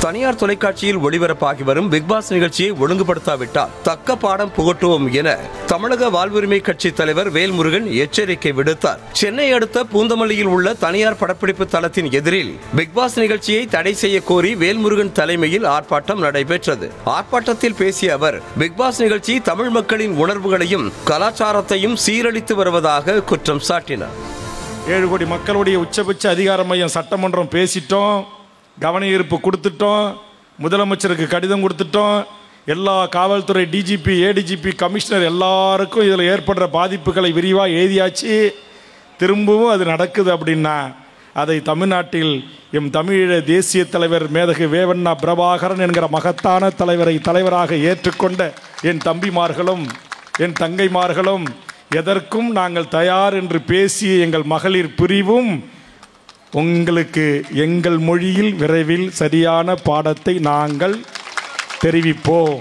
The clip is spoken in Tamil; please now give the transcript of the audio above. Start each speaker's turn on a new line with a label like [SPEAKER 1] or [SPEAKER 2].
[SPEAKER 1] தனியார் தொலைக்காட்சியில் ஒளிபரப்பாகி வரும் பிக்பாஸ் நிகழ்ச்சியை ஒழுங்குபடுத்தாவிட்டால் தக்க பாடம் புகட்டுவோம் என தமிழக வாழ்வுரிமை கட்சி தலைவர் வேல்முருகன் எச்சரிக்கை விடுத்தார். சென்னை அடுத்த பூந்தமல்லியில் உள்ள தனியார் படப்பிடிப்பு தளத்தின் எதிரில் பிக்பாஸ் நிகழ்ச்சியை தடை செய்ய கோரி வேல்முருகன் தலைமையில் ஆர்ப்பாட்டம் நடைபெற்றது. ஆர்ப்பாட்டத்தில் பேசிய அவர், பிக்பாஸ் நிகழ்ச்சி தமிழ் மக்களின் உணர்வுகளையும் கலாச்சாரத்தையும் சீரழித்து வருவதாக குற்றம் சாட்டினார்.
[SPEAKER 2] 7 கோடி மக்களுடைய உச்சபட்ச அதிகார மையம் சட்டமன்றம் பேசிட்டோம், கவன ஈர்ப்பு கொடுத்துட்டோம், முதலமைச்சருக்கு கடிதம் கொடுத்துட்டோம், எல்லா காவல்துறை டிஜிபி ஏடிஜிபி கமிஷனர் எல்லாருக்கும் இதில் ஏற்படுற பாதிப்புகளை விரிவாக எழுதியாச்சு. திரும்பவும் அது நடக்குது அப்படின்னா அதை தமிழ்நாட்டில் எம் தமிழீழ தேசிய தலைவர் மேதகு வேவண்ணா பிரபாகரன் என்கிற மகத்தான தலைவரை தலைவராக ஏற்றுக்கொண்ட என் தம்பிமார்களும் என் தங்கைமார்களும் எதற்கும் நாங்கள் தயார் என்று பேசிய எங்கள் மகளிர் பிரிவும் உங்களுக்கு எங்கள் மொழியில் விரைவில் சரியான பாடத்தை நாங்கள் தெரிவிப்போம்.